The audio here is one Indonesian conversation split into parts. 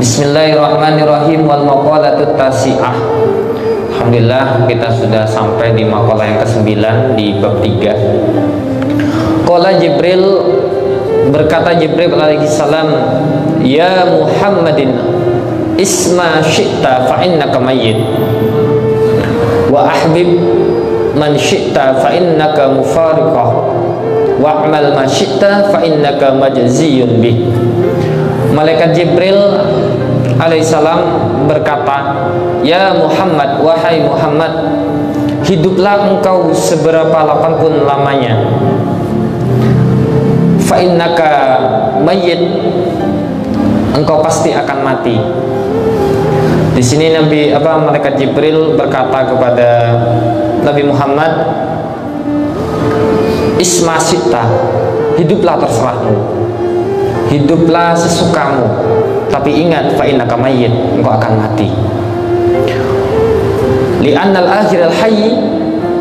Bismillahirrahmanirrahim. Wal maqalatut tasi'ah. Alhamdulillah kita sudah sampai di maqalah yang ke-9 di bab 3. Qala Jibril, berkata Jibril alaihi salam, ya Muhammadin isma syi'ta fa innaka mayyit wa ahbib man syi'ta fa innaka mufariqah wa amal ma syi'ta fa innaka majziyun bih. Malaikat Jibril alaihissalam berkata, ya Muhammad, wahai Muhammad, hiduplah engkau seberapa lapang pun lamanya, fa innaka mayyit, engkau pasti akan mati. Di sini malaikat Jibril berkata kepada Nabi Muhammad, isma syi'ta, hiduplah terserahmu, hiduplah sesukamu, tapi ingat fa innaka mayyit, engkau akan mati. Li'annal akhiral hayy,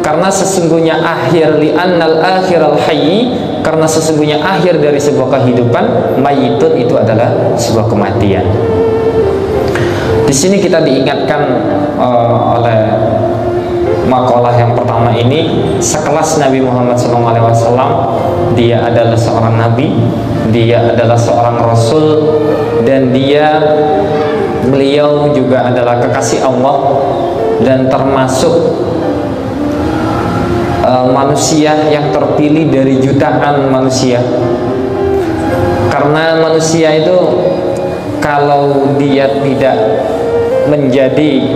karena sesungguhnya akhir, li'annal akhiral hayy, karena sesungguhnya akhir dari sebuah kehidupan, mayyitun, itu adalah sebuah kematian. Di sini kita diingatkan oleh makalah yang pertama ini, sekelas Nabi Muhammad SAW, dia adalah seorang nabi, dia adalah seorang rasul, dan beliau juga adalah kekasih Allah, dan termasuk manusia yang terpilih dari jutaan manusia. Karena manusia itu kalau dia tidak menjadi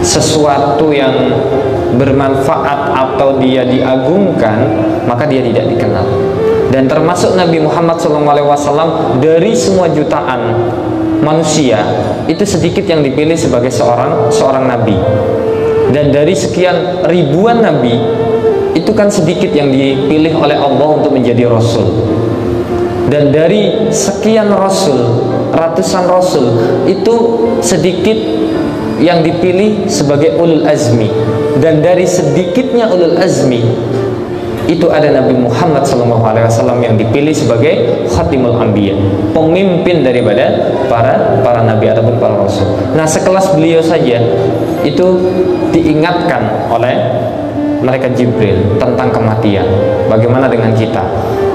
sesuatu yang bermanfaat atau dia diagungkan, maka dia tidak dikenal. Dan termasuk Nabi Muhammad SAW, dari semua jutaan manusia itu sedikit yang dipilih sebagai seorang nabi. Dan dari sekian ribuan nabi itu kan sedikit yang dipilih oleh Allah untuk menjadi rasul. Dan dari sekian rasul, ratusan rasul, itu sedikit yang dipilih sebagai ulul azmi. Dan dari sedikitnya ulul azmi itu ada Nabi Muhammad SAW yang dipilih sebagai khatimul anbiya, pemimpin daripada para nabi ataupun para rasul. Nah, sekelas beliau saja itu diingatkan oleh malaikat Jibril tentang kematian. Bagaimana dengan kita?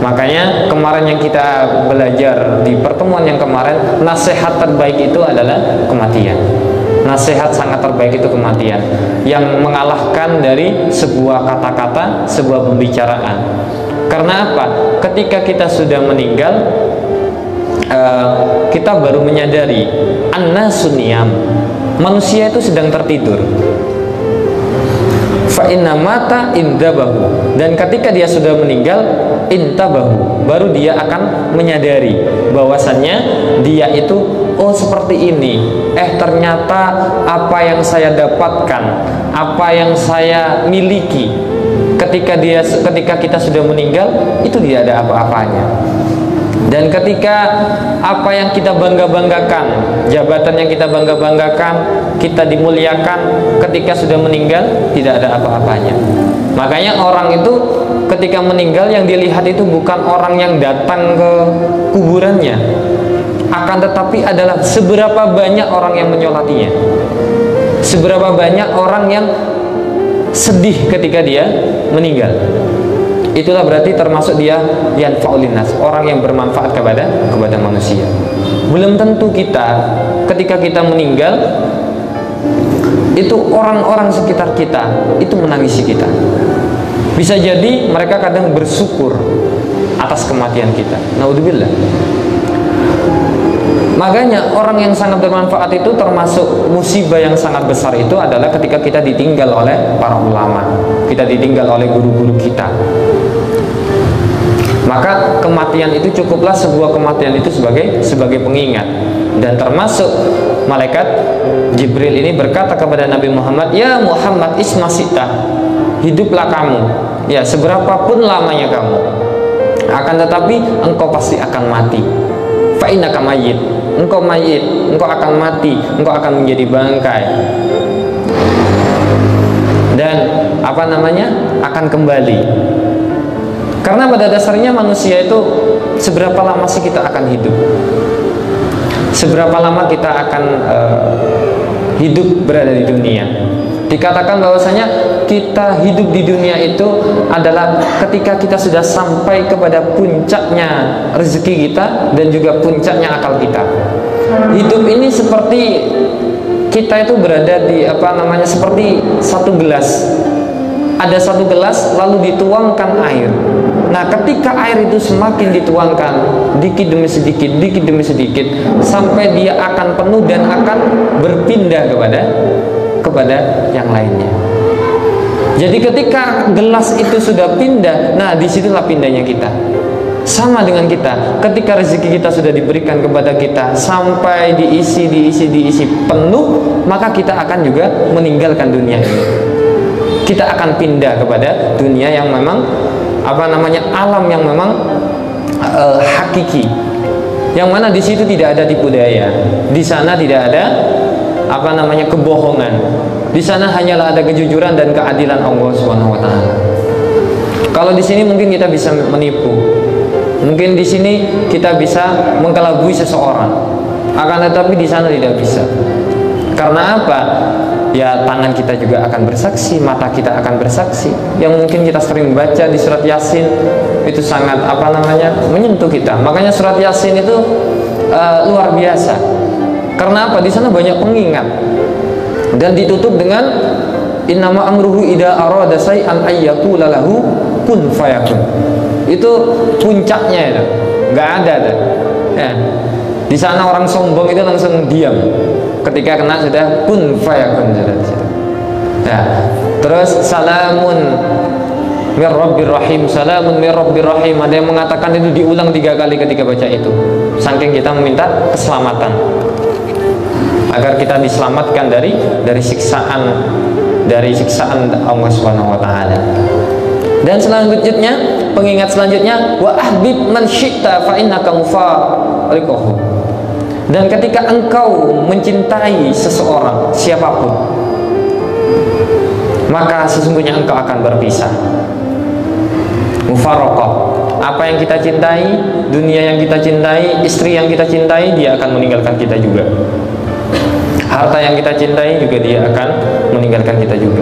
Makanya kemarin yang kita belajar di pertemuan yang kemarin, nasihat terbaik itu adalah kematian. Nasihat sangat terbaik itu kematian, yang mengalahkan dari sebuah kata-kata, sebuah pembicaraan. Karena apa? Ketika kita sudah meninggal, kita baru menyadari an-nasu niyam, manusia itu sedang tertidur. Fa inna mata indabahu, dan ketika dia sudah meninggal, intabahu, baru dia akan menyadari bahwasannya dia itu, oh seperti ini, ternyata apa yang saya dapatkan, apa yang saya miliki ketika kita sudah meninggal itu tidak ada apa-apanya. Dan ketika apa yang kita bangga-banggakan, jabatan yang kita bangga-banggakan, kita dimuliakan, ketika sudah meninggal tidak ada apa-apanya. Makanya orang itu ketika meninggal yang dilihat itu bukan orang yang datang ke kuburannya, akan tetapi adalah seberapa banyak orang yang menyolatinya, seberapa banyak orang yang sedih ketika dia meninggal. Itulah berarti termasuk dia yanfa'ulin nas, orang yang bermanfaat kepada manusia. Belum tentu kita ketika kita meninggal itu orang-orang sekitar kita itu menangisi kita. Bisa jadi mereka kadang bersyukur atas kematian kita. Naudzubillah. Makanya orang yang sangat bermanfaat itu, termasuk musibah yang sangat besar itu adalah ketika kita ditinggal oleh para ulama, kita ditinggal oleh guru-guru kita. Maka kematian itu cukuplah sebuah kematian itu sebagai pengingat. Dan termasuk malaikat Jibril ini berkata kepada Nabi Muhammad, ya Muhammad isma syi'ta, hiduplah kamu, ya seberapapun lamanya kamu, akan tetapi engkau pasti akan mati. Fa innaka mayyit, engkau mayit, engkau akan mati, engkau akan menjadi bangkai. Dan akan kembali. Karena pada dasarnya manusia itu seberapa lama sih kita akan hidup? seberapa lama kita akan hidup berada di dunia. Dikatakan bahwasanya kita hidup di dunia itu adalah ketika kita sudah sampai kepada puncaknya rezeki kita dan juga puncaknya akal kita. Hidup ini seperti kita itu berada di seperti satu gelas. Ada satu gelas lalu dituangkan air. Nah, ketika air itu semakin dituangkan dikit demi sedikit sampai dia akan penuh dan akan berpindah kepada yang lainnya. Jadi ketika gelas itu sudah pindah, nah disitulah pindahnya kita. Sama dengan kita, ketika rezeki kita sudah diberikan kepada kita sampai diisi penuh, maka kita akan juga meninggalkan dunia ini. Kita akan pindah kepada dunia yang memang alam yang memang hakiki, yang mana di situ tidak ada tipu daya, di sana tidak ada kebohongan, di sana hanyalah ada kejujuran dan keadilan Allah Subhanahu wa taala. Kalau di sini mungkin kita bisa menipu, mungkin di sini kita bisa mengkelabui seseorang, akan tetapi di sana tidak bisa. Karena apa? Ya, tangan kita juga akan bersaksi, mata kita akan bersaksi. Yang mungkin kita sering baca di surat Yasin itu sangat menyentuh kita. Makanya surat Yasin itu luar biasa. Karena apa? Di sana banyak pengingat dan ditutup dengan innama amruhu idza arada syai'an ayyaqula lahu kun fayakun. Itu puncaknya itu. Enggak ada tuh. Ya. Di sana orang sombong itu langsung diam ketika kena sudah kun fayakun sudah di situ. Ya. Terus salamun mir rabbir rahim, salamun mir rabbir rahim. Ada yang mengatakan itu diulang 3 kali ketika baca itu. Saking kita meminta keselamatan. Agar kita diselamatkan dari siksaan Allah Subhanahu wa taala. Dan selanjutnya, pengingat selanjutnya, wa ahbib man syi'ta fa innaka mufariquhu. Dan ketika engkau mencintai seseorang, siapapun, maka sesungguhnya engkau akan berpisah. Mufaraqah. Apa yang kita cintai, dunia yang kita cintai, istri yang kita cintai, dia akan meninggalkan kita juga. Harta yang kita cintai juga dia akan meninggalkan kita juga.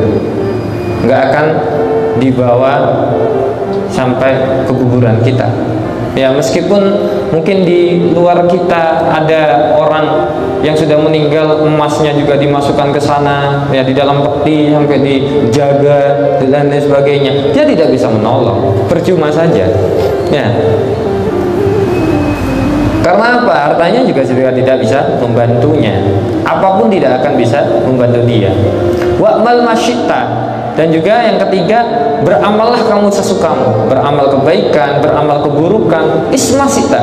Nggak akan dibawa sampai ke kuburan kita. Ya, meskipun mungkin di luar kita ada orang yang sudah meninggal, emasnya juga dimasukkan ke sana, ya, di dalam peti sampai dijaga dan lain sebagainya. Dia tidak bisa menolong, percuma saja. Ya. Karena apa? Hartanya juga tidak bisa membantunya. Apapun tidak akan bisa membantu dia. Wa'mal masyita. Dan juga yang ketiga, beramallah kamu sesukamu. Beramal kebaikan, beramal keburukan, ismasita.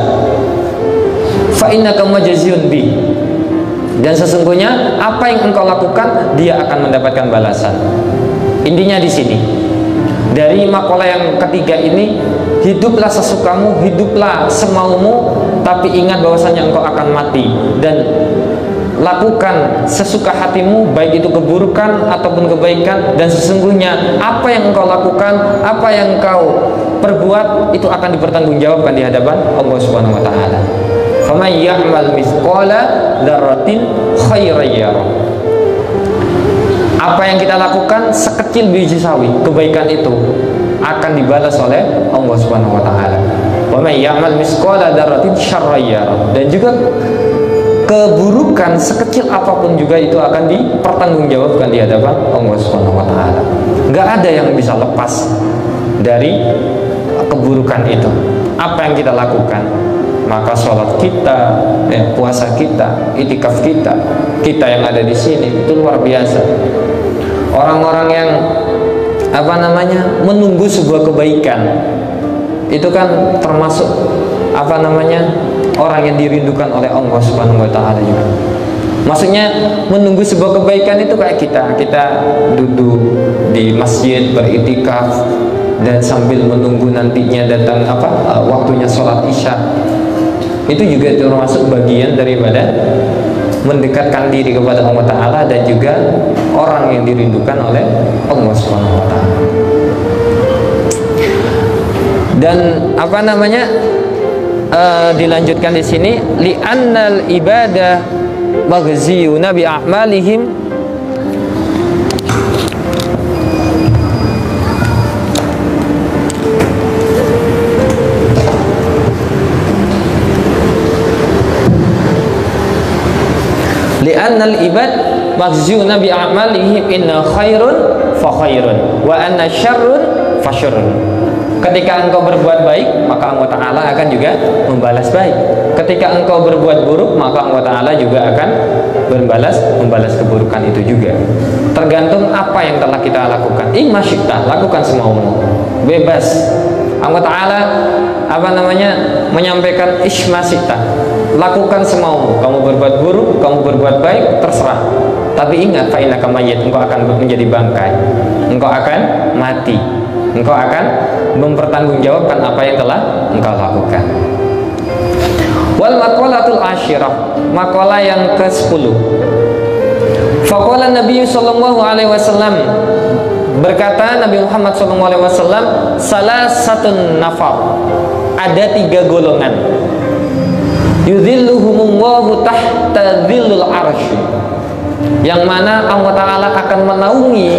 Fa innaka majziyun bi. Dan sesungguhnya apa yang engkau lakukan, dia akan mendapatkan balasan. Intinya di sini. Dari makalah yang ketiga ini, hiduplah sesukamu, hiduplah semaumu, tapi ingat bahwasanya engkau akan mati. Dan lakukan sesuka hatimu, baik itu keburukan ataupun kebaikan. Dan sesungguhnya apa yang engkau lakukan, apa yang engkau perbuat, itu akan dipertanggungjawabkan di hadapan Allah Subhanahu wa taala. Faman ya'mal mithqala dzarratin khairan yarah. Apa yang kita lakukan sekecil biji sawi, kebaikan itu akan dibalas oleh Allah Subhanahu wa taala. Wa may ya'mal mithqala dzarratin syarran yarah. Dan juga keburukan sekecil apapun juga itu akan dipertanggungjawabkan di hadapan Allah Subhanahu wa taala. Enggak ada yang bisa lepas dari keburukan itu. Apa yang kita lakukan, maka sholat kita, puasa kita, itikaf kita yang ada di sini itu luar biasa. Orang-orang yang menunggu sebuah kebaikan itu kan termasuk orang yang dirindukan oleh Allah Subhanahu wa taala juga. Maksudnya menunggu sebuah kebaikan itu kayak kita duduk di masjid beritikaf dan sambil menunggu nantinya datang waktunya sholat isya. Itu juga termasuk bagian daripada mendekatkan diri kepada Allah Ta'ala dan juga orang yang dirindukan oleh Allah Subhanahu wa taala. Dan dilanjutkan di sini, li'annal ibadah maghziyuna bi a'malihim li'annal ibad maghziyuna bi a'malihim inna khairun fa khairun wa anna syarrun fa syarrun. Ketika engkau berbuat baik, maka Allah Ta'ala akan juga membalas baik. Ketika engkau berbuat buruk, maka Allah Ta'ala juga akan membalas keburukan itu juga. Tergantung apa yang telah kita lakukan. Imma syi'ta, lakukan semaumu, bebas. Allah Ta'ala menyampaikan isma syi'ta, lakukan semaumu. Kamu berbuat buruk, kamu berbuat baik, terserah. Tapi ingat, fa innaka mayyit, engkau akan menjadi bangkai, engkau akan mati, engkau akan mempertanggungjawabkan apa yang telah engkau lakukan. Wal maqalatul asyirah, maqalah yang ke-10. Faqala Nabi sallallahu alaihi wasallam, berkata Nabi Muhammad sallallahu alaihi wasallam, salasatun nafar, ada 3 golongan, yudhilluhumullahu tahta dhillil arsy, yang mana Allah Ta'ala akan menaungi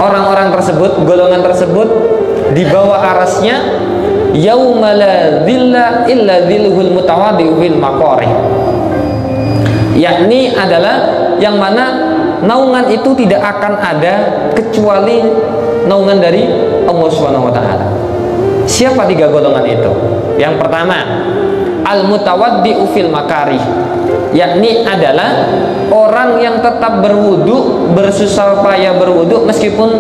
orang-orang tersebut, golongan tersebut, di bawah arasnya, yauma la dhilla illa dhilluhul mutawaddi'u bil maqarih, yakni adalah yang mana naungan itu tidak akan ada kecuali naungan dari Allah Subhanahu wa Ta'ala. Siapa 3 golongan itu? Yang pertama, al mutawaddi'u fil makarih, yakni adalah orang yang tetap berwudu, bersusah payah berwudu meskipun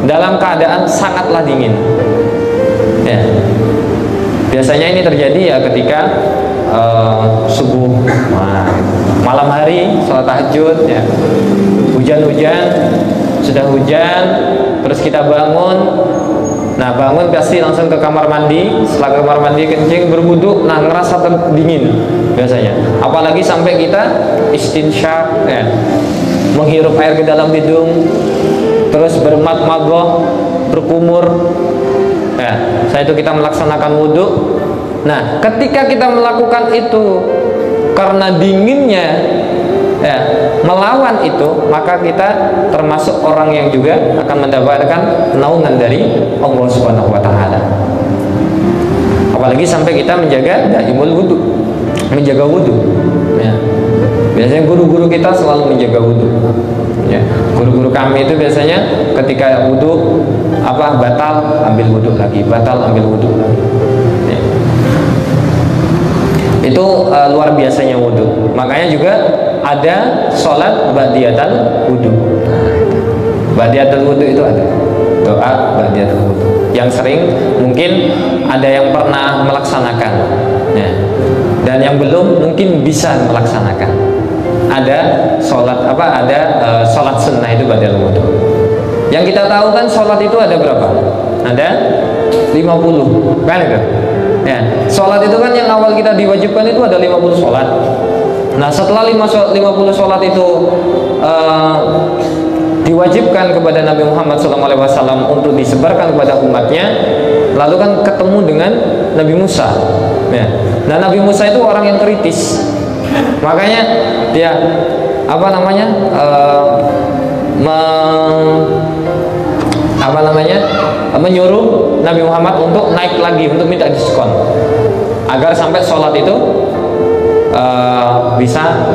dalam keadaan sangatlah dingin. Ya. Biasanya ini terjadi ya ketika subuh, malam hari sholat tahajud, ya. Hujan-hujan, sudah hujan, terus kita bangun. Nah, bangun pasti langsung ke kamar mandi. Setelah ke kamar mandi kencing, berwudu, nah ngerasa dingin biasanya. Apalagi sampai kita istinsyak, ya, menghirup air ke dalam hidung, terus bermadmadah, berkumur. Ya, setelah itu kita melaksanakan wudu. Nah, ketika kita melakukan itu karena dinginnya, ya, melawan itu, maka kita termasuk orang yang juga akan mendapatkan naungan dari Allah Subhanahu wa Ta'ala. Apalagi sampai kita menjaga daimul wudu, menjaga wudu, ya. Biasanya guru-guru kita selalu menjaga wudu, ya. Guru-guru kami itu biasanya ketika wudu batal, ambil wudu lagi, batal, ambil wudu lagi, ya. Itu luar biasanya wudu. Makanya juga ada sholat ba'diyatal wudu. Ba'diyatal wudu itu ada doa ba'diyatal wudu yang sering mungkin ada yang pernah melaksanakan, ya. Dan yang belum mungkin bisa melaksanakan. Ada sholat sholat sunnah itu ba'diyatal wudu. Yang kita tahu kan sholat itu ada berapa? Ada 50, kan itu? Ya, sholat itu kan yang awal kita diwajibkan itu ada 50 sholat. Nah, setelah 50 sholat itu diwajibkan kepada Nabi Muhammad SAW untuk disebarkan kepada umatnya, lalu kan ketemu dengan Nabi Musa, ya. Nah, Nabi Musa itu orang yang kritis, makanya dia menyuruh Nabi Muhammad untuk naik lagi, untuk minta diskon agar sampai sholat itu bisa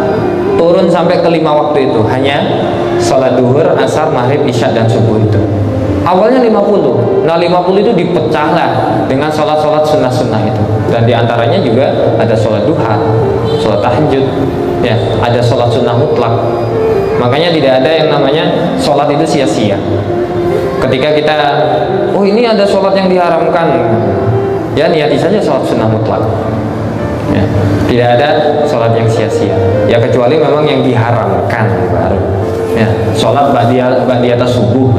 turun sampai ke 5 waktu itu, hanya sholat duhur, asar, maghrib, isya, dan subuh itu. Awalnya 50. Nah, 50 itu dipecahlah dengan sholat-sholat sunnah-sunnah itu. Dan diantaranya juga ada sholat duha, sholat tahajud, ya, ada sholat sunnah mutlak. Makanya tidak ada yang namanya sholat itu sia-sia. Ketika kita, oh ini ada sholat yang diharamkan, ya niyati saja sholat sunnah mutlak, ya. Tidak ada sholat yang sia-sia, ya, kecuali memang yang diharamkan baru, ya. Sholat ba'diyat subuh,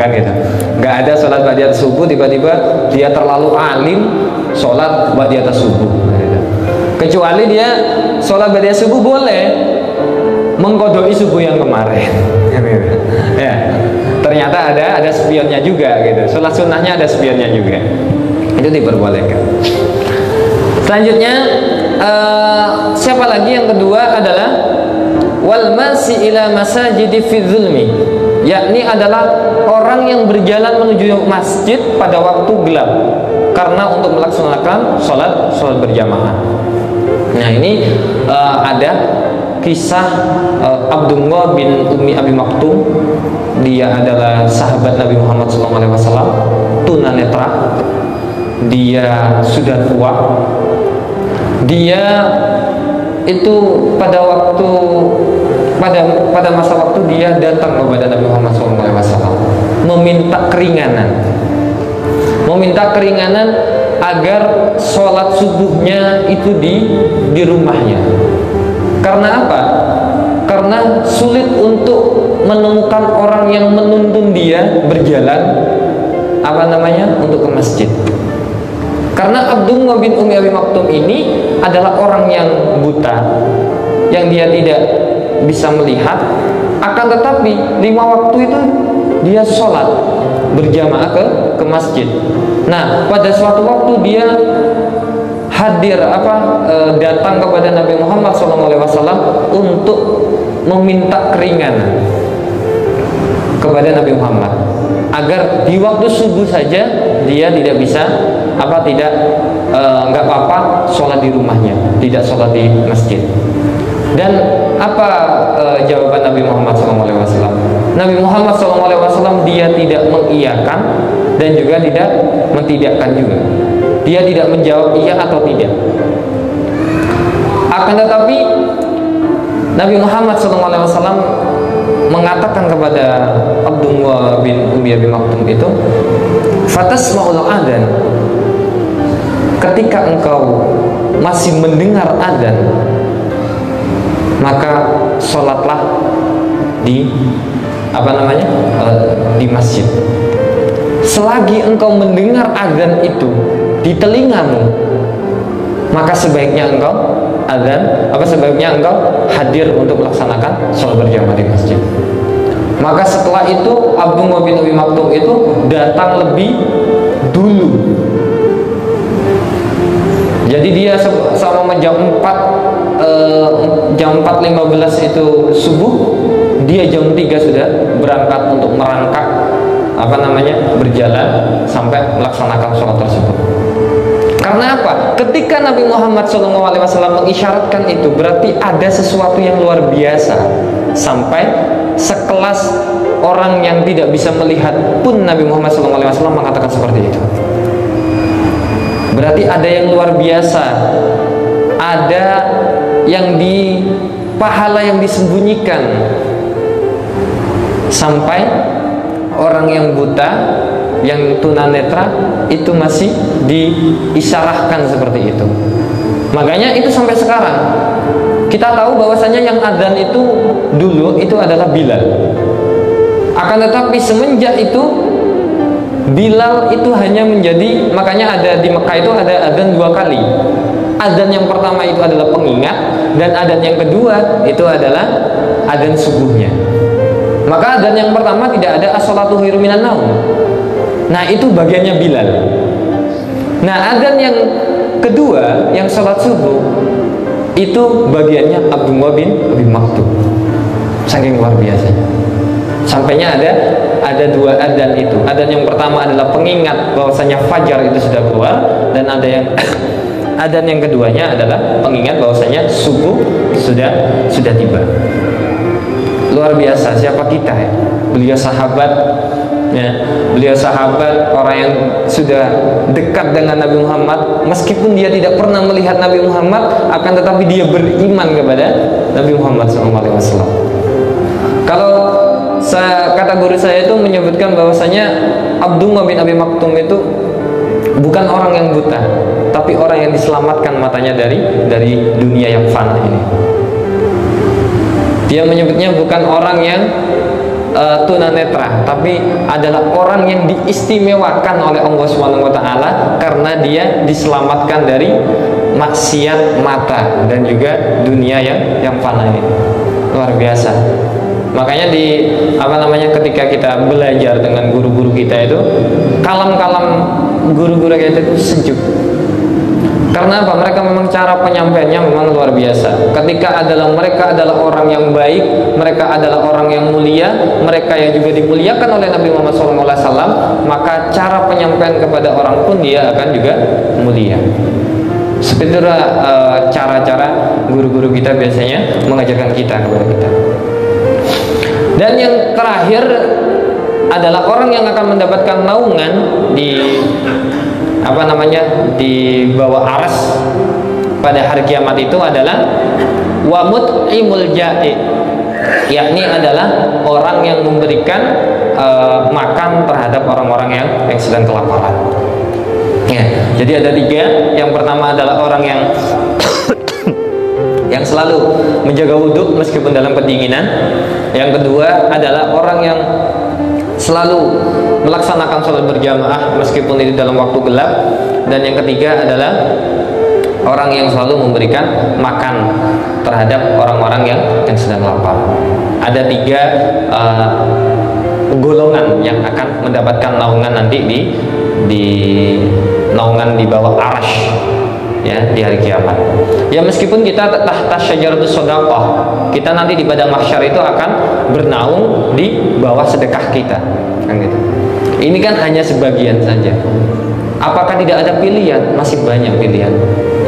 kan gitu. Nggak ada sholat ba'diyat subuh tiba-tiba dia terlalu alim sholat ba'diyat subuh, gitu. Kecuali dia sholat ba'diyat subuh boleh mengkodoi subuh yang kemarin, ya. Ternyata ada spionnya juga, gitu. Sholat sunnahnya ada spionnya juga, itu diperbolehkan. Selanjutnya siapa lagi yang kedua adalah wal masi ila masajidi fi dzulmi, yakni adalah orang yang berjalan menuju masjid pada waktu gelap karena untuk melaksanakan sholat berjamaah. Nah ini ada kisah Abdullah bin Ummi Abi Maktum. Dia adalah sahabat Nabi Muhammad SAW, tunanetra. Dia sudah tua. Dia itu pada masa waktu dia datang kepada Nabi Muhammad SAW meminta keringanan agar sholat subuhnya itu di rumahnya. Karena apa? Karena sulit untuk menemukan orang yang menuntun dia berjalan untuk ke masjid. Karena Abdullah bin Ummi Abi Maktum ini adalah orang yang buta, yang dia tidak bisa melihat, akan tetapi 5 waktu itu dia sholat berjamaah ke masjid. Nah, pada suatu waktu dia hadir datang kepada Nabi Muhammad SAW untuk meminta keringanan kepada Nabi Muhammad agar di waktu subuh saja dia tidak bisa nggak apa-apa sholat di rumahnya, tidak sholat di masjid. Dan apa jawaban Nabi Muhammad SAW? Nabi Muhammad SAW dia tidak mengiyakan dan juga tidak mentidakkan juga. Dia tidak menjawab iya atau tidak. Akan tetapi Nabi Muhammad SAW mengatakan kepada Abdullah bin Ummi Abi Maktum itu, fatasma'ul adzan, ketika engkau masih mendengar adzan, maka sholatlah di di masjid. Selagi engkau mendengar adzan itu di telingamu, maka sebaiknya engkau sebaiknya engkau hadir untuk melaksanakan sholat berjamaah di masjid. Maka setelah itu Abdullah bin Ummi Maktum itu datang lebih dulu. Jadi dia selama jam 4 jam 4.15 itu subuh, dia jam 3 sudah berangkat untuk merangkak berjalan sampai melaksanakan sholat tersebut. Karena apa? Ketika Nabi Muhammad SAW mengisyaratkan itu, berarti ada sesuatu yang luar biasa. Sampai sekelas orang yang tidak bisa melihat pun Nabi Muhammad SAW mengatakan seperti itu. Berarti ada yang luar biasa, ada yang pahala yang disembunyikan, sampai orang yang buta, yang tunanetra itu masih diisyarahkan seperti itu. Makanya itu sampai sekarang kita tahu bahwasanya yang adzan itu dulu itu adalah Bilal. Akan tetapi semenjak itu Bilal itu hanya menjadi, makanya ada di Mekah itu ada adzan 2 kali. Adzan yang pertama itu adalah pengingat, dan adzan yang kedua itu adalah adzan subuhnya. Maka adzan yang pertama tidak ada as-sholatu khairum minan naum. Nah, itu bagiannya Bilal. Nah, adzan yang kedua yang sholat subuh itu bagiannya Abdullah bin Abi Maktum. Saking luar biasanya. Sampainya ada 2 adzan itu. Adzan yang pertama adalah pengingat bahwasanya fajar itu sudah keluar, dan ada yang adzan yang keduanya adalah pengingat bahwasanya subuh sudah tiba. Luar biasa. Siapa kita ya? Beliau sahabat ya. Beliau sahabat, orang yang sudah dekat dengan Nabi Muhammad, meskipun dia tidak pernah melihat Nabi Muhammad, akan tetapi dia beriman kepada Nabi Muhammad SAW. Kalau kata guru saya itu menyebutkan bahwasanya Abdullah bin Abi Maktum itu bukan orang yang buta, tapi orang yang diselamatkan matanya dari dunia yang fana ini. Dia menyebutnya bukan orang yang tunanetra, tapi adalah orang yang diistimewakan oleh Allah SWT karena dia diselamatkan dari maksiat mata dan juga dunia yang fana ini. Luar biasa. Makanya ketika kita belajar dengan guru-guru kita itu, kalam-kalam guru-guru kita itu sejuk. Karena apa? Mereka memang cara penyampaiannya memang luar biasa. Ketika mereka adalah orang yang baik, mereka adalah orang yang mulia, mereka yang juga dimuliakan oleh Nabi Muhammad SAW, maka cara penyampaian kepada orang pun dia akan juga mulia. Seperti itulah cara-cara guru-guru kita biasanya mengajarkan kita kepada kita. Dan yang terakhir adalah orang yang akan mendapatkan naungan di di bawah aras pada hari kiamat itu adalah wa mut'imul ja'i, yakni adalah orang yang memberikan makan terhadap orang-orang yang sedang kelaparan. Ya, jadi ada 3. Yang pertama adalah orang yang yang selalu menjaga wudhu meskipun dalam pendinginan. Yang kedua adalah orang yang selalu melaksanakan sholat berjamaah meskipun itu dalam waktu gelap. Dan yang ketiga adalah orang yang selalu memberikan makan terhadap orang-orang yang sedang lapar. Ada 3 golongan yang akan mendapatkan naungan nanti di naungan di bawah arasy, ya, di hari kiamat. Ya, meskipun kita tahta syajaratus shadaqah, kita nanti di padang mahsyar itu akan bernaung di bawah sedekah kita, kan gitu. Ini kan hanya sebagian saja. Apakah tidak ada pilihan? Masih banyak pilihan,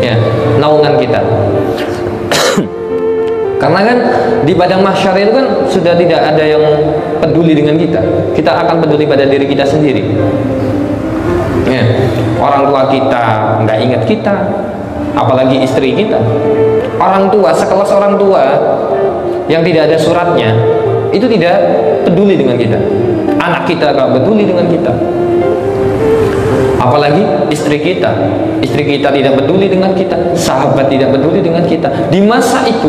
ya, naungan kita. Karena kan di padang mahsyar itu kan sudah tidak ada yang peduli dengan kita. Kita akan peduli pada diri kita sendiri. Ya, orang tua kita nggak ingat kita, apalagi istri kita. Orang tua, sekelas orang tua yang tidak ada suratnya, itu tidak peduli dengan kita. Anak kita nggak peduli dengan kita, apalagi istri kita. Istri kita tidak peduli dengan kita, sahabat tidak peduli dengan kita. Di masa itu,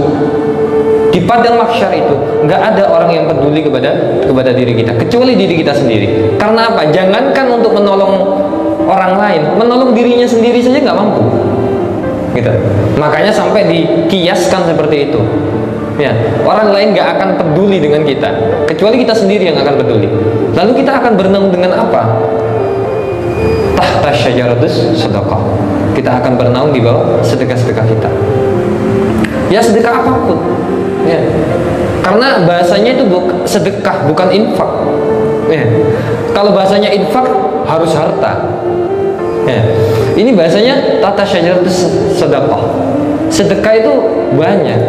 di padang mahsyar itu, nggak ada orang yang peduli kepada diri kita, kecuali diri kita sendiri. Karena apa? Jangankan untuk menolong orang lain, menolong dirinya sendiri saja nggak mampu, gitu. Makanya sampai dikiaskan seperti itu. Ya, orang lain nggak akan peduli dengan kita, kecuali kita sendiri yang akan peduli. Lalu kita akan bernaung dengan apa? Tahta syajaratus shadaqah. Kita akan bernaung di bawah sedekah-sedekah kita. Ya, sedekah apapun. Ya. Karena bahasanya itu sedekah, bukan infak. Ya. Kalau bahasanya infak harus harta. Ya. Ini bahasanya tahta syajaratus shadaqah. Sedekah itu banyak.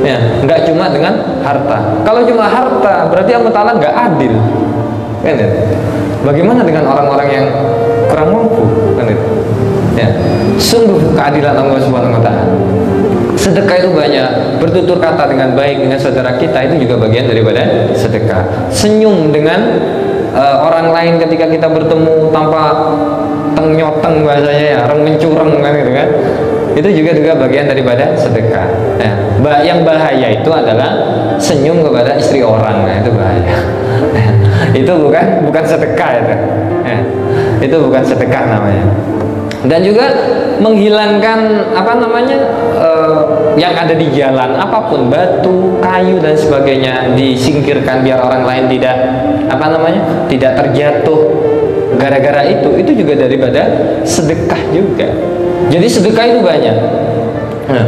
Ya, nggak cuma dengan harta. Kalau cuma harta, berarti Allah Ta'ala nggak adil, kan? Bagaimana dengan orang-orang yang kurang mampu, kan? Ya, sungguh keadilan Allah Subhanahu Wa Ta'ala. Sedekah itu banyak. Bertutur kata dengan baik dengan saudara kita itu juga bagian daripada sedekah. Senyum dengan orang lain ketika kita bertemu tanpa teng-nyoteng bahasanya, ya, orang mencurang, kan, gitu kan? Itu juga bagian daripada sedekah. Ya. Yang bahaya itu adalah senyum kepada istri orang. Nah, itu bahaya. Itu bukan sedekah itu. Ya. Itu bukan sedekah namanya. Dan juga menghilangkan yang ada di jalan, apapun, batu, kayu dan sebagainya, disingkirkan biar orang lain tidak terjatuh gara-gara itu juga daripada sedekah juga. Jadi sedekah itu banyak. Nah,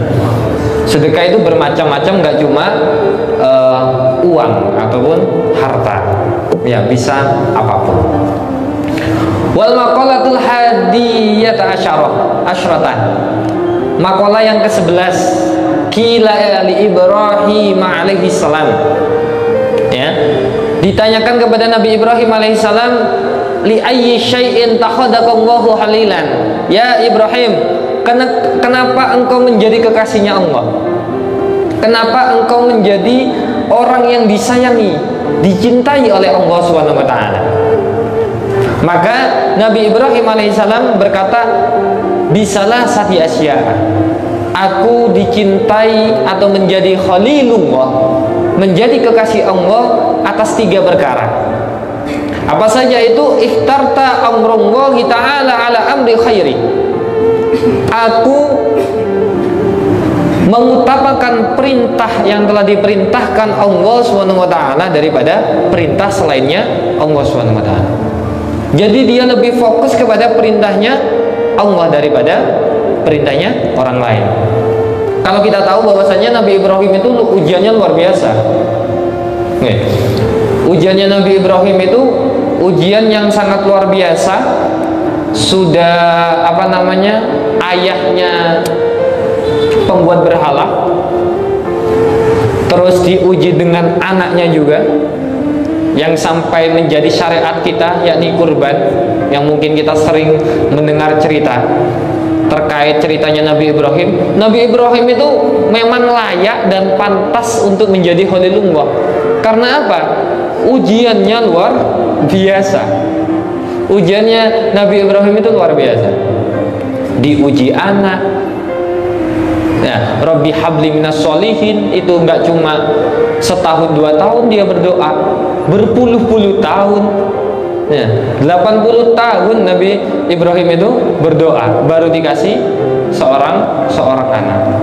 sedekah itu bermacam-macam, nggak cuma uang ataupun harta, ya, bisa apapun. Wal maqalatul hadiyata asyratan. Maqalah yang ke-11, qila li Ibrahim alaihi salam. Ya. Ditanyakan kepada Nabi Ibrahim alaihi salam, li ayyi syai'in takhadaqallahu halilan. Ya Ibrahim, kenapa engkau menjadi kekasihnya Allah? Kenapa engkau menjadi orang yang disayangi, dicintai oleh Allah Subhanahu wa taala? Maka Nabi Ibrahim alaihissalam berkata, bisalah sati asya, aku dicintai atau menjadi khalilullah, menjadi kekasih Allah atas 3 perkara. Apa saja itu? Ikhtarta amrullahi ta'ala ala amri khairi. Aku mengutamakan perintah yang telah diperintahkan Allah Subhanahu wa taala daripada perintah selainnya Allah Subhanahu wa taala. Jadi dia lebih fokus kepada perintahnya Allah daripada perintahnya orang lain. Kalau kita tahu bahwasanya Nabi Ibrahim itu ujiannya luar biasa. Nih, ujiannya Nabi Ibrahim itu ujian yang sangat luar biasa. Sudah ayahnya pembuat berhala, terus diuji dengan anaknya juga, yang sampai menjadi syariat kita, yakni kurban, yang mungkin kita sering mendengar cerita terkait ceritanya Nabi Ibrahim. Nabi Ibrahim itu memang layak dan pantas untuk menjadi Khalilullah. Karena apa? Ujiannya luar biasa. Ujiannya Nabi Ibrahim itu luar biasa. Diuji anak. Ya, Rabbi habli minas sholihin, itu enggak cuma setahun 2 tahun dia berdoa, berpuluh-puluh tahun. Ya, 80 tahun Nabi Ibrahim itu berdoa baru dikasih seorang anak.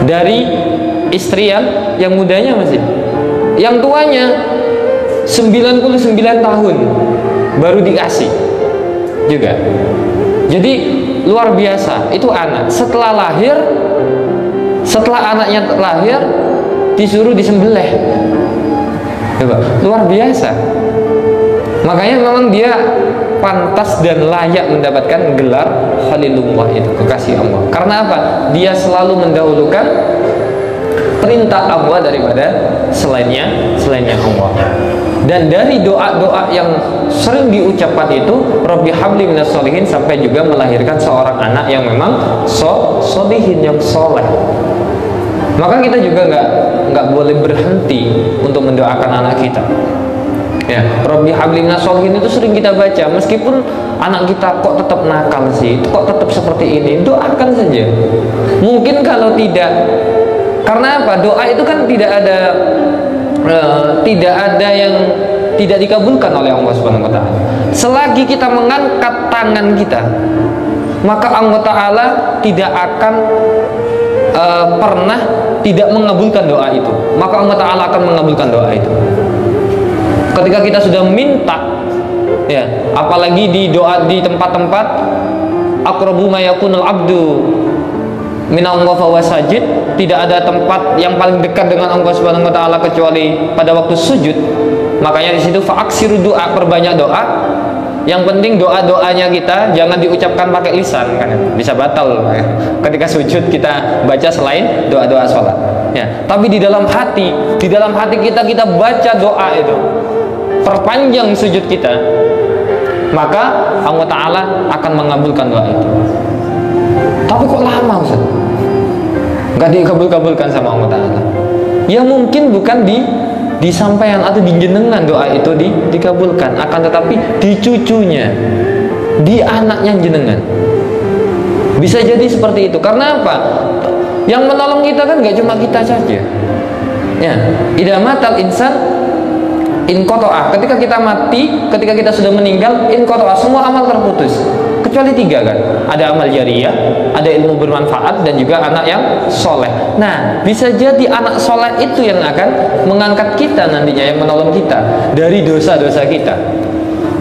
Dari istri yang mudanya masih, yang tuanya 99 tahun baru dikasih juga. Jadi luar biasa itu anak. Setelah anaknya lahir disuruh disembelih. Coba, luar biasa. Makanya memang dia pantas dan layak mendapatkan gelar Khalilullah, itu kekasih Allah. Karena apa? Dia selalu mendahulukan perintah Allah daripada selainnya Allah. Dan dari doa-doa yang sering diucapkan itu, Rabbi habli minas sholihin, sampai juga melahirkan seorang anak yang memang sholihin, yang soleh. Maka kita juga nggak boleh berhenti untuk mendoakan anak kita. Ya, Rabbi habli minas sholihin itu sering kita baca, meskipun anak kita kok tetap nakal sih, kok tetap seperti ini, doakan saja. Mungkin kalau tidak, karena apa? Doa itu kan tidak ada yang tidak dikabulkan oleh Allah Subhanahu wa taala. Selagi kita mengangkat tangan kita, maka Allah taala tidak akan pernah tidak mengabulkan doa itu. Maka Allah taala akan mengabulkan doa itu. Ketika kita sudah minta, ya, apalagi di doa di tempat-tempat aqrabu ma yakunul abdu minallah fa wasajid, tidak ada tempat yang paling dekat dengan Allah Subhanahu wa taala kecuali pada waktu sujud. Makanya di situ fa'aksiru doa, perbanyak doa. Yang penting doa-doanya kita jangan diucapkan pakai lisan, kan bisa batal ya. Ketika sujud kita baca selain doa-doa sholat, ya. Tapi di dalam hati kita baca doa itu, perpanjang sujud kita, maka Allah taala akan mengabulkan doa itu. Tapi kok lama, Ustaz? Gak dikabul-kabulkan sama Allah taala. Ya mungkin bukan di sampaian atau di jenengan doa itu dikabulkan, akan tetapi di cucunya, di anaknya jenengan. Bisa jadi seperti itu. Karena apa? Yang menolong kita kan gak cuma kita saja. Ya, idza matal insan inqata'a. Ketika kita mati, ketika kita sudah meninggal, inqata'a, semua amal terputus. Kecuali 3 kan, ada amal jariyah, ada ilmu bermanfaat, dan juga anak yang soleh. Nah, bisa jadi anak soleh itu yang akan mengangkat kita nantinya, yang menolong kita dari dosa-dosa kita.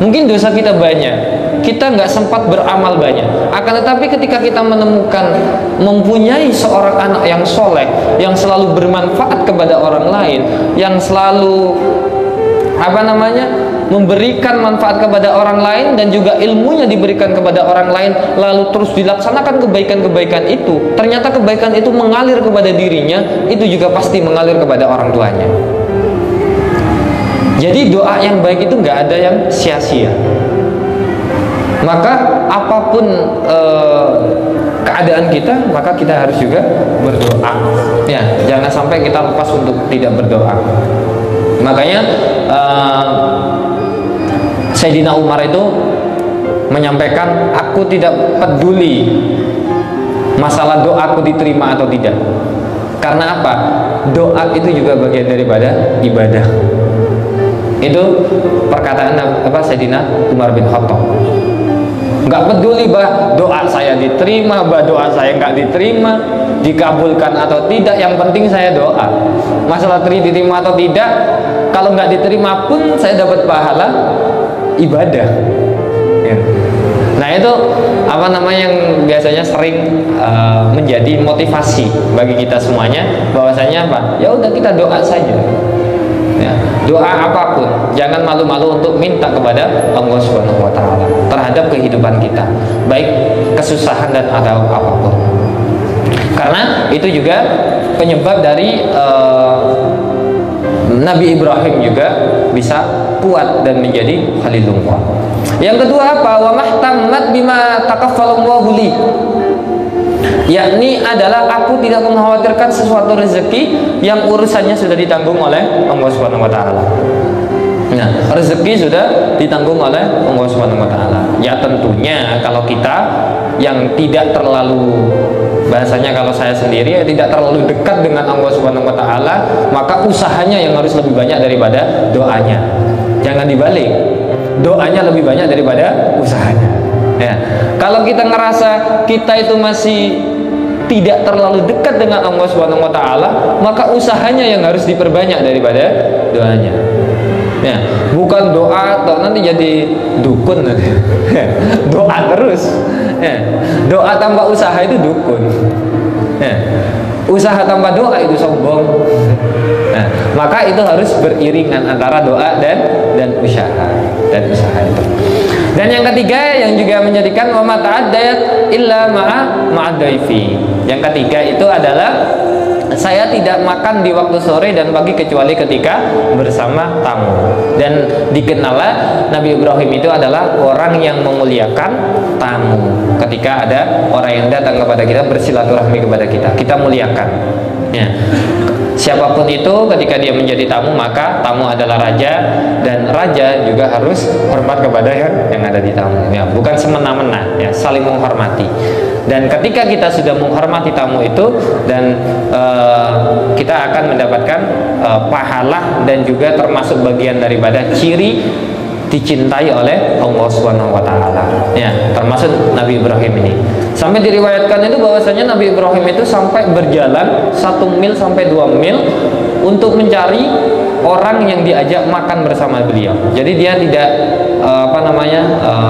Mungkin dosa kita banyak, kita nggak sempat beramal banyak, akan tetapi ketika kita menemukan, mempunyai seorang anak yang soleh, yang selalu bermanfaat kepada orang lain, yang selalu memberikan manfaat kepada orang lain, dan juga ilmunya diberikan kepada orang lain, lalu terus dilaksanakan kebaikan-kebaikan itu, ternyata kebaikan itu mengalir kepada dirinya, itu juga pasti mengalir kepada orang tuanya. Jadi doa yang baik itu nggak ada yang sia-sia. Maka apapun keadaan kita, maka kita harus juga berdoa. Ya, jangan sampai kita lepas untuk tidak berdoa. Makanya Sayyidina Umar itu menyampaikan, aku tidak peduli masalah doaku diterima atau tidak. Karena apa? Doa itu juga bagian daripada ibadah. Itu perkataan Sayyidina Umar bin Khattab. Nggak peduli bah doa saya diterima, bah doa saya nggak diterima, dikabulkan atau tidak, yang penting saya doa. Masalah diterima atau tidak, kalau nggak diterima pun saya dapat pahala ibadah, ya. Nah itu apa namanya yang biasanya sering menjadi motivasi bagi kita semuanya, bahwasanya apa? Ya udah, kita doa saja. Ya, doa apapun, jangan malu-malu untuk minta kepada Allah Subhanahu wa taala terhadap kehidupan kita, baik kesusahan dan atau apapun. Karena itu juga penyebab dari Nabi Ibrahim juga bisa kuat dan menjadi Khalilullah. Yang kedua apa? Wa mahtammat bima takaffalallahu li. Yakni adalah aku tidak mengkhawatirkan sesuatu rezeki yang urusannya sudah ditanggung oleh Allah Subhanahu wa taala. Nah, rezeki sudah ditanggung oleh Allah Subhanahu wa taala. Ya tentunya kalau kita yang tidak terlalu, bahasanya kalau saya sendiri ya, tidak terlalu dekat dengan Allah Subhanahu wa taala, maka usahanya yang harus lebih banyak daripada doanya. Jangan dibalik. Doanya lebih banyak daripada usahanya. Ya. Kalau kita ngerasa kita itu masih tidak terlalu dekat dengan Allah Subhanahu wa taala, maka usahanya yang harus diperbanyak daripada doanya. Ya, bukan doa atau nanti jadi dukun nanti. Doa terus. Ya. Doa tanpa usaha itu dukun. Ya. Usaha tanpa doa itu sombong. Nah, maka itu harus beriringan antara doa dan usaha itu. Dan yang ketiga yang juga menjadikan wa ma ta'addayat illa ma'adaifi. Yang ketiga itu adalah saya tidak makan di waktu sore dan pagi kecuali ketika bersama tamu. Dan dikenallah Nabi Ibrahim itu adalah orang yang memuliakan tamu. Ketika ada orang yang datang kepada kita bersilaturahmi kepada kita, kita muliakan. Ya. Siapapun itu ketika dia menjadi tamu, maka tamu adalah raja, dan raja juga harus hormat kepada yang ada di tamu. Ya, bukan semena-mena, ya, saling menghormati. Dan ketika kita sudah menghormati tamu itu, dan kita akan mendapatkan pahala dan juga termasuk bagian daripada ciri dicintai oleh Allah Subhanahu wa taala. Ya, termasuk Nabi Ibrahim ini. Sampai diriwayatkan itu bahwasanya Nabi Ibrahim itu sampai berjalan 1 mil sampai 2 mil untuk mencari orang yang diajak makan bersama beliau. Jadi dia tidak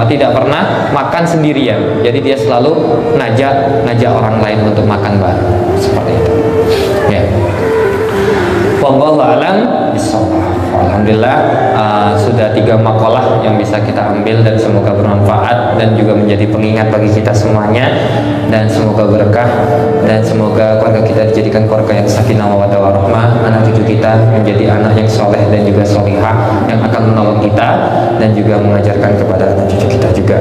tidak pernah makan sendirian. Jadi dia selalu ngajak orang lain untuk makan bareng. Seperti itu. Ya. Wallahu a'lam bishawab. Alhamdulillah sudah 3 makalah yang bisa kita ambil, dan semoga bermanfaat dan juga menjadi pengingat bagi kita semuanya, dan semoga berkah, dan semoga keluarga kita dijadikan keluarga yang sakinah mawaddah warahmah, anak cucu kita menjadi anak yang soleh dan juga solihah yang akan menolong kita dan juga mengajarkan kepada anak cucu kita juga,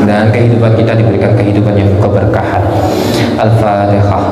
dan kehidupan kita diberikan kehidupan yang keberkahan. Al-Fatihah.